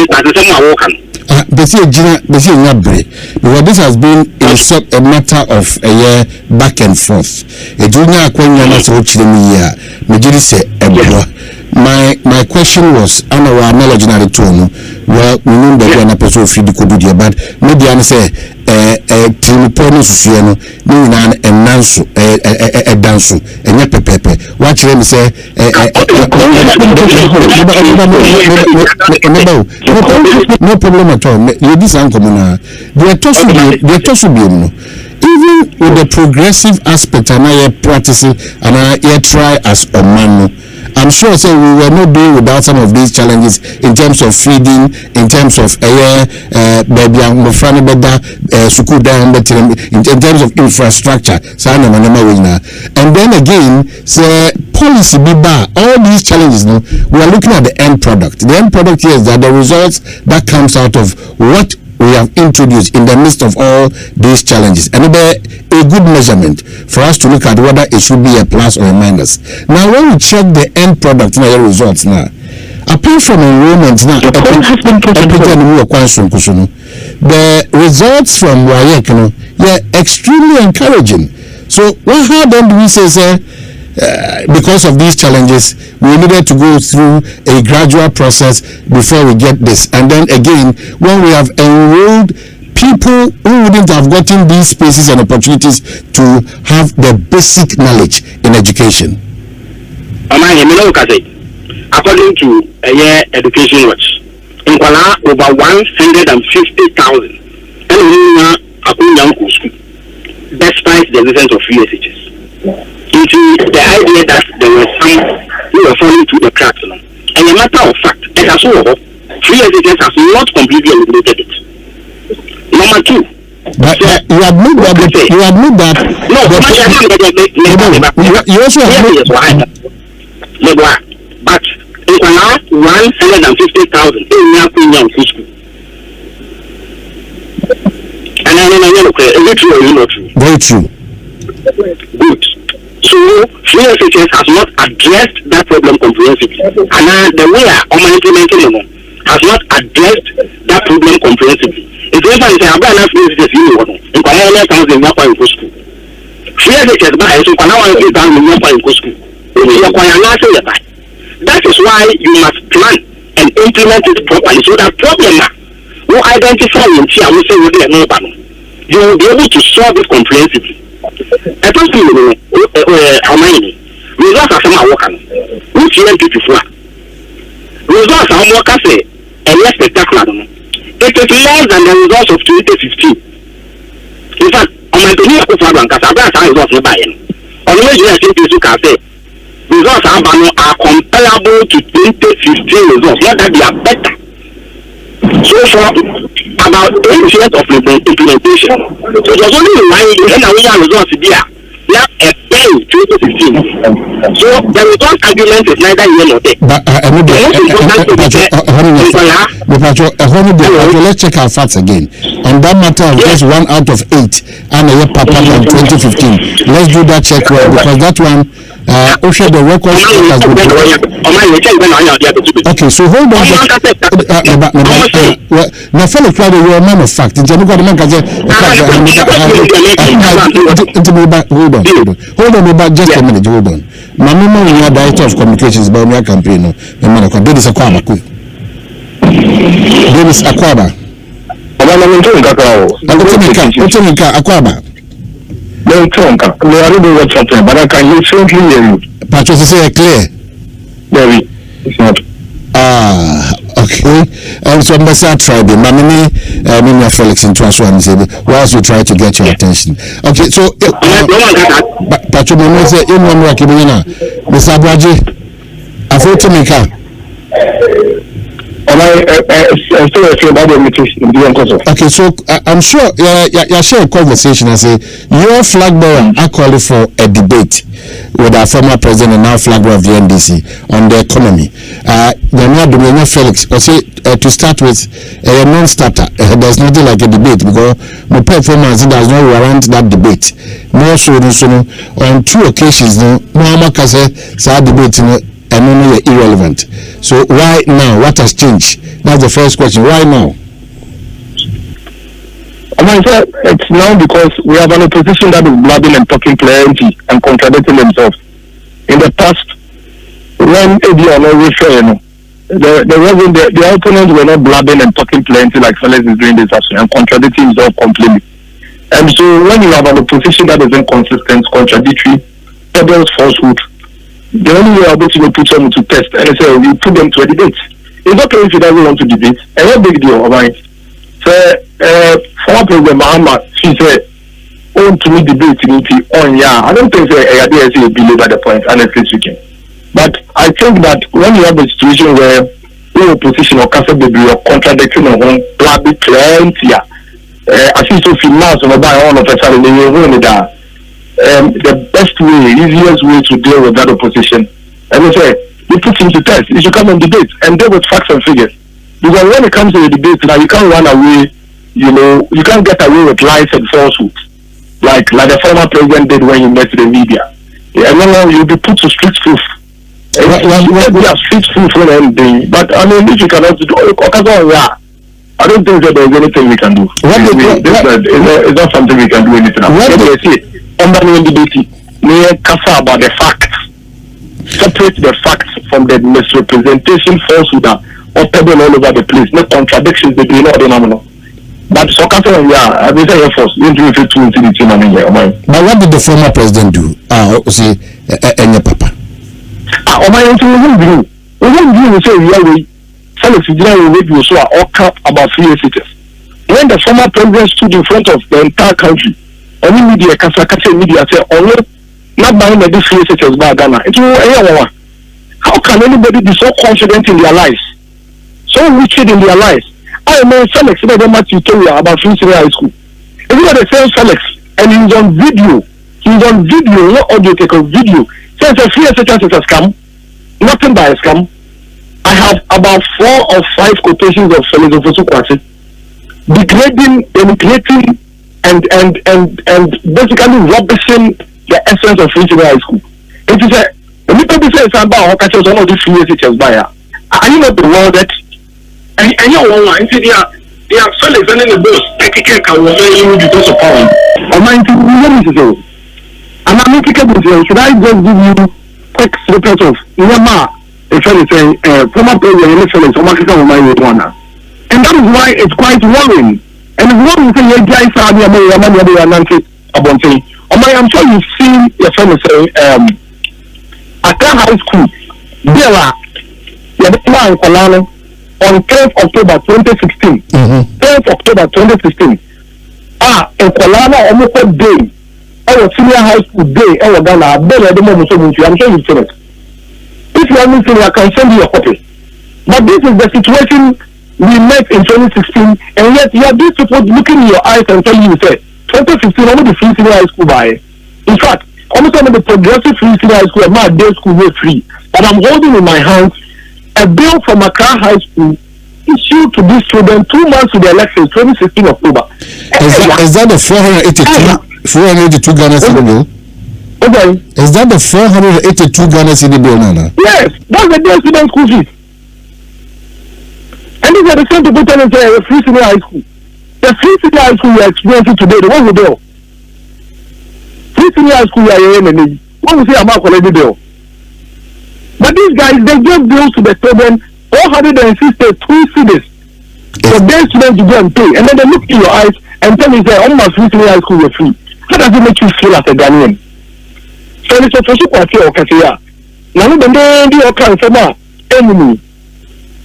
because this has been a matter of a year back and forth. My question was, I know our knowledge in the tone. Well, we know that one person feed the could do, but maybe I say Timoponus, and Nansu, a dansu, and pepe. Watch them say, no problem at all. You this uncommon. They are tossing. Even with the progressive aspect, and I practicing and I try as a man. I'm sure we were not doing without some of these challenges in terms of feeding, in terms of baby and in terms of infrastructure. And then again, say policy be bar all these challenges. No, we are looking at the end product. The end product here is that the results that comes out of what we have introduced in the midst of all these challenges, and a good measurement for us to look at whether it should be a plus or a minus. Now, when we check the end product, the results now, apart from enrollment, now the results from WAEC, extremely encouraging. So, how then do we say? Because of these challenges, we needed to go through a gradual process before we get this. And then again, when we have enrolled people who wouldn't have gotten these spaces and opportunities to have the basic knowledge in education. According to a year education watch, in Kuala over 150,000 despite the existence of free SHS. Into the idea that there were some who were falling through the cracks. And a matter of fact, it has free SHS has not completely eliminated it. Number two, but you admit that. No, you also admit but it's now 150,000 in Yakuyan school. And I don't know, is it true or not true? Very true. Good. So, free SHS has not addressed that problem comprehensively. And the way I'm implementing it has not addressed that problem comprehensively. It's very funny, I'm going to ask you this, in Kuala County, in Yakuyan school. Free SHS by so Kuala County, in Yakuyan school. That is why you must plan and implement it properly so that problem will identify and see and say what they are not. You will be able to solve it comprehensively. I don't see results are some working. Which you went to before. Results are working say a less spectacular. It is less than the results of 2015. In fact, on my opinion, because I've got results in buying. On the way you can say results are comparable to 2015 results, not that they are better. So for about 8 years of implementation, so there's only one results there. Now a pen 2016. So the result argument is neither here nor there. Let's check our facts again. On that matter of just 1 out of 8 and a year papa in 2015. Let's do that check well, because that one the record has been. Okay, so hold on. Now, fellow crowd, you're a man of fact. Hold on, just a minute. Hold on. My mama, we are director of communications about my campaign. Dennis Akwaba. Dennis Akwaba. Akwaba. No, I don't know what's happening, but I can faintly hear you. Patrick, say clear. Very. It's not. Okay. So I'm going to try the Mamini, Felix in Transwan, whilst you try to get your attention. Okay, so Patrick, I'm say in one rock, Mr. Aboagye, I thought to make okay, so I'm sure you share a conversation and say your flag bearer are calling for a debate with our former president and now flag bearer of the NDC on the economy. Felix, to start with, a non-starter. There's nothing like a debate because my performance does not warrant that debate. More so, on 2 occasions, Muhammad Kase said debate and only irrelevant. So why now? What has changed That's the first question. Why now? It's now because we have an opposition that is blabbing and talking plenty and contradicting themselves. In the past, when the opponents were not blabbing and talking plenty like Felix is doing this and contradicting himself completely. And so when you have an opposition that is inconsistent, contradictory, peddles falsehood, the only way able to put them to test and say you put them to a debate. It's okay if he doesn't want to debate. And what big deal, alright? So former President Mahama, she said, to me debating on I don't think I believe at the point, honestly speaking. But I think that when you have a situation where the opposition or Casa Baby or contradicting on one blabby plenty, I see so finance on about all of a sudden the best way, easiest way to deal with that opposition, and they say you put him to test. You should come and debate and deal with facts and figures. Because when it comes to the debate, now you can't run away. You can't get away with lies and falsehoods, like the former president did when he met the media. And then you'll be put to street proof. Street proof for anything. But I mean, if you cannot do I don't think that there's anything we can do. It's not something we can do anything about. Under the debate, about the facts. Separate the facts from the misrepresentation, falsehood, or peddling all over the place. No contradictions between all the nominal. But so I will say Air Force. But what did the former president do? Say, Papa. We say Felix will so about 3 years. When the former president stood in front of the entire country, any media media say, not buying the 3 years by Ghana. How can anybody be so confident in their lives? So wicked in their lives? I mean, Felix never met you about Free High School. If you are the same Felix and he's on video, not audio, take a video. Since a 3 years has come, nothing by a scam. I have about 4 or 5 quotations of Felix of kwakye degrading, denigrating, and basically rubbishing the essence of Free High School. It is a people say it's about one of these 3 years by. Are you not aware that? And you online, they are Felix and in the boss, taking care of because of power. I'm 19 million ago. And I'm making a should I just give you quick snippet of Yama? If Felix saying, former president, Felix, or Marketing of my one. And that is why it's quite worrying. And it's worrying to say, guys, I'm sure you've seen your friend saying, Accra High School, there are on 10th October 2016. 10th October 2016. In Kolana, almost day. Our senior high school day, our Ghana, better at the moment. I'm sure you've seen it. If you haven't seen it, I can send you a copy. But this is the situation we met in 2016, and yet you have these people looking in your eyes and telling you, say, 2015, only the free senior high school by. In fact, almost some of the progressive free senior high school, my day school were free. But I'm holding in my hands a bill from Accra High School issued to these students 2 months to the elections, 2016 October. Is that the 482 Ghana cedi bill? Okay. Is that the 482 Ghana cedi bill, Nana? Yes, that's the day student school fees. And these are the same people telling us a free senior high school. The free senior high school we are experiencing today, the one we bill. Free senior high school we are in, what we say about already bill. But these guys, they give bills to the students, 462 cities. So their students to go and pay. And then they look in your eyes and tell me, say, all my free senior high school were free. How does it make you feel as a Ghanaian? So it's a social kwakye or kwakye. Now, when they do your kind of enemy,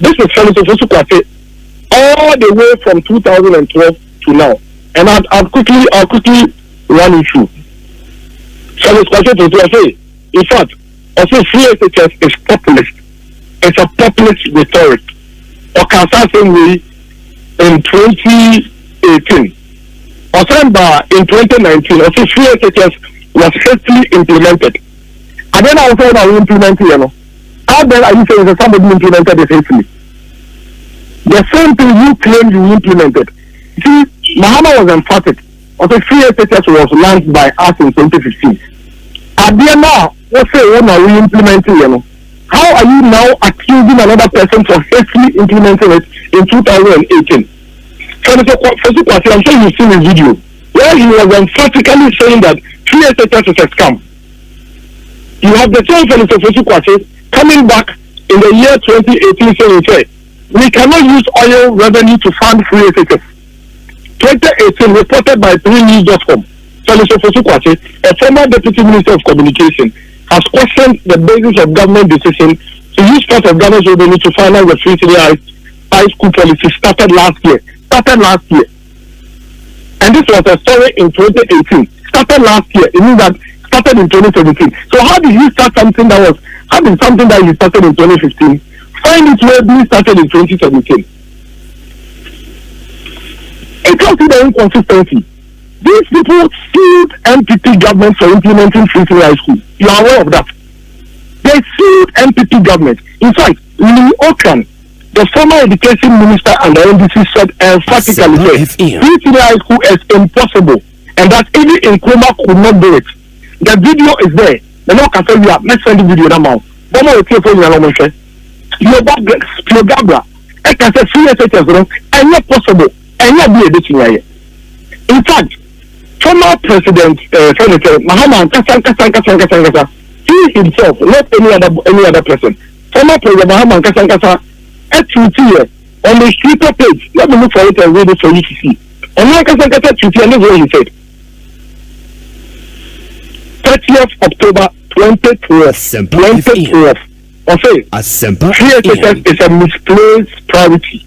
this is Felix of social kwakye all the way from 2012 to now. And I'll quickly run you through. Felix kwakye, in fact, I say free SHS is populist. It's a populist rhetoric. Or can I say we in 2018? Or in 2019, I say free SHS was hastily implemented. And then I was saying I will implement it, How then are you saying that somebody implemented it hastily? The same thing you claim you implemented. See, Mahama was emphatic. I say free SHS was launched by us in 2015. And then now, let's say when are we implementing, How are you now accusing another person for hastily implementing it in 2018? Senator Kwakye, I'm sure you've seen his video where he was emphatically saying that 3SHS is a scam. You have the same Senator Kwakye coming back in the year 2018 saying, we cannot use oil revenue to fund 3SHS. 2018 reported by 3news.com. Senator Kwakye, a former Deputy Minister of Communication, has questioned the basis of government decision to use part of Ghana's revenue to finance the free high school policy started last year. And this was a story in 2018. Started last year. It means that started in 2017. So how did he start something that he started in 2015? Find it where he started in 2017. It comes to the inconsistency. These people sued MPP government for implementing free high school. You are aware of that. They sued MPP government. In fact, Lee Okan, the former education minister and the NDC said emphatically that free high school is impossible and that even Nkrumah could not do it. The video is there. The law can tell you, let's send the video now. One more clear for you, your Gabra, I can say free SHS wrong and not possible and not be a bit. In fact, former President Senator Mahama Nkasa, he himself, not any other person, former President Mahama Nkasa, on the Twitter page, let me look for it and read it for you to see. On Nkasa Twitter, and this is what he said. 30th October 2012. Okay, CSS is a misplaced priority.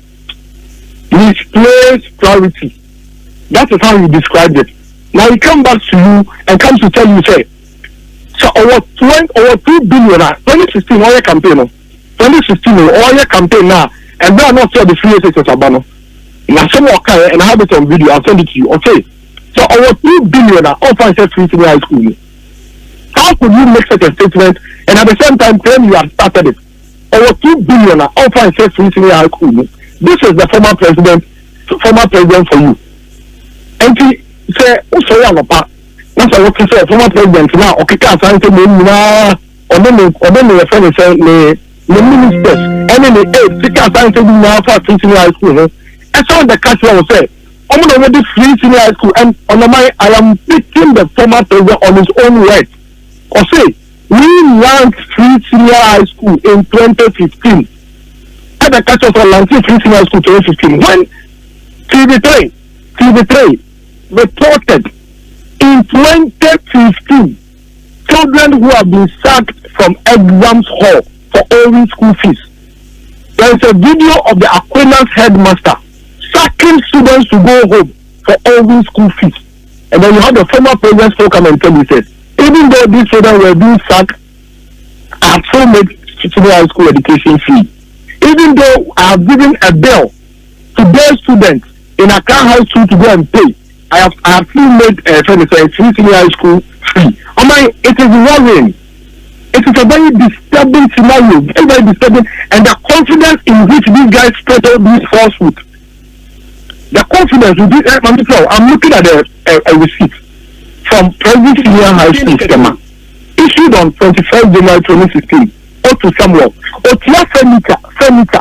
Misplaced priority. That is how he described it. Now he comes back to you and comes to tell you, say, so our 2 billion 2016 oil campaign, 2016 oil campaign now, and they are not sure the free SHS abano. Now some okay, and I have it on video. I'll send it to you. Okay, so our 2 billion all finance free high school. How could you make such a statement and at the same time claim you have started it? Our 2 billion all finance free high school. This is the former president for you. And he say, oh, sorry, I'm a part. That's what he said, former president now, okay, can't say, or then the friend say, the ministers, and then the 8, can't say, now for free high school. And so the country will say, I'm going to go to free high school, and on the mind, I am picking the former president on his own words. Or say, we launched free senior high school in 2015. At the catch of launching free senior high school 2015, when TV3 reported in 2015 children who have been sacked from exams hall for owing school fees. There is a video of the Aquinas headmaster sacking students to go home for owing school fees. And then you have the former president spoke and tell you said, even though these children were being sacked, I have still made senior high school education free. Even though I have given a bill to their students in Accra High School to go and pay, I have still made free senior high school free. It is worrying. It is a very disturbing scenario, very disturbing, and the confidence in which these guys spread all these falsehoods. The confidence in this, I'm looking at a receipt from President Senior High School schema issued on 21st January 2016. To Samuel, Otia furniture fee, to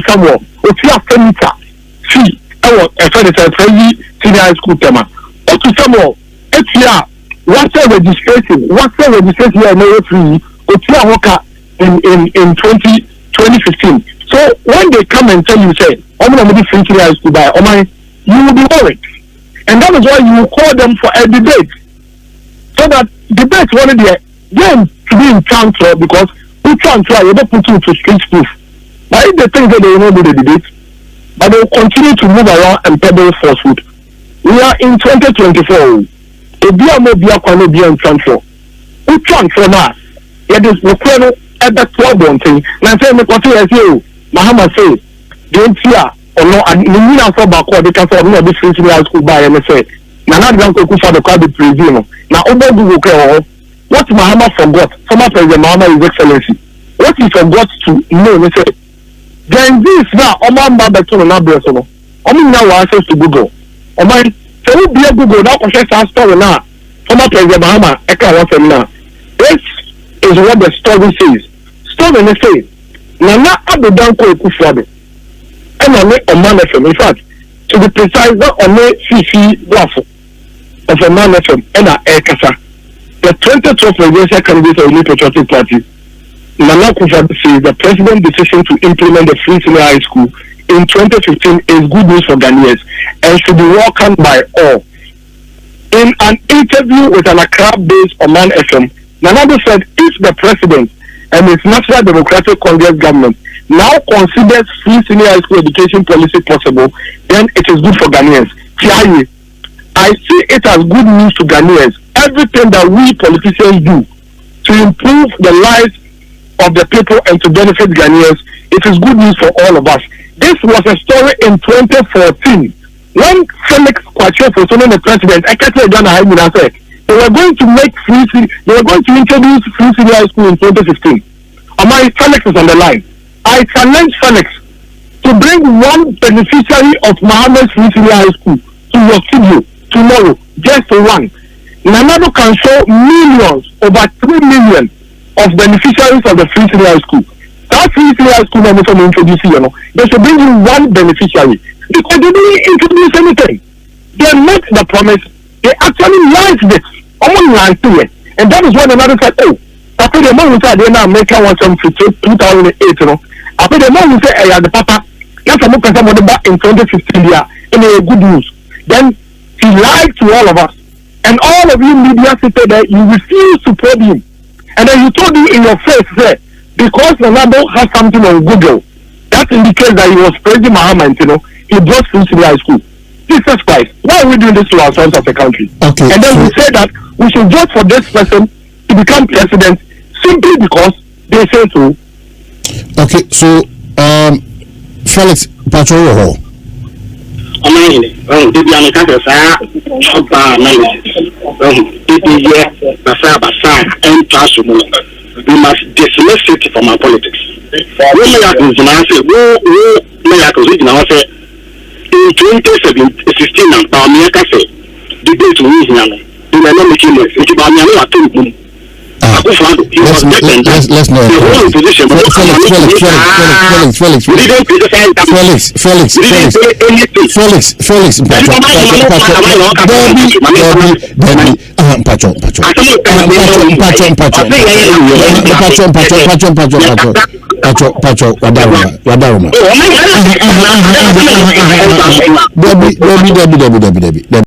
Samuel, Otia furniture fee, furniture senior high school tema, to Samuel, Otia, what's registration here, no free, Otia Hoka in 2015. So when they come and tell you, say, I'm going to be free senior high school by, you will be worried. And that is why you call them for a debate. So that debate one of the then to be in transfer because we transfer, you don't put you to street proof. But if they think that they will not do the debate, but they will continue to move around and peddle falsehood. We are in 2024. If you are not be in transfer, we transfer now. It is the kernel at that 12 thing. Now, say, Mahama say, don't fear or no, and you mean also back or because of no this free high school by and say, now don't go for the crowd preview. Now, over what Mahama forgot, former President Mahama, His Excellency, what he forgot to know, he said, then this now, Oman Babaton and Abresono, Oman now access to Google. Oman, so we be a Google, now, conscious our story now, former President Mahama, Eka was now. This is what the story says. Story may say, Nana Abudanko Ekufuado, and on a man FM. In fact, to be precise, not on a Fifi Waffle of a man FM and a Ekasa. The 2012 presidential candidate of the New Patriotic Party, Nana Akufo-Addo, says the president's decision to implement the free senior high school in 2015 is good news for Ghanaians and should be welcomed by all. In an interview with an Accra-based Oman FM, Nana said if the president and its National Democratic Congress government now considers free senior high school education policy possible, then it is good for Ghanaians. I see it as good news to Ghanaians. Everything that we politicians do to improve the lives of the people and to benefit Ghanaians, it is good news for all of us. This was a story in 2014 when Felix Kwakye was the president. I can't say they were going to make they were going to introduce free senior high school in 2015. My Felix is on the line. I challenge Felix to bring one beneficiary of Mohammed's free senior high school to your studio tomorrow, just one. Nanado can show millions, over 3 million of beneficiaries of the free senior high school. That free senior high school never from introducing, they should bring you one beneficiary because they didn't introduce anything. They met the promise. They actually launched it. And that is when another said, oh, after the moment I did not make one some 2008, after the moment say, the papa, that's a book back in 2015 year, and good news. Then he lied to all of us. And all of you media sitting there, you refuse to probe him. And then you told him in your face, say, because Ronaldo has something on Google, that indicates that he was praising Muhammad, he brought free senior high school. Jesus Christ, why are we doing this to ourselves as a country? Okay, and then we say that we should vote for this person to become president simply because they say so. Okay, so, Felix Patrol. We must dismiss it from our politics. In 2016, debate let's know. Felix,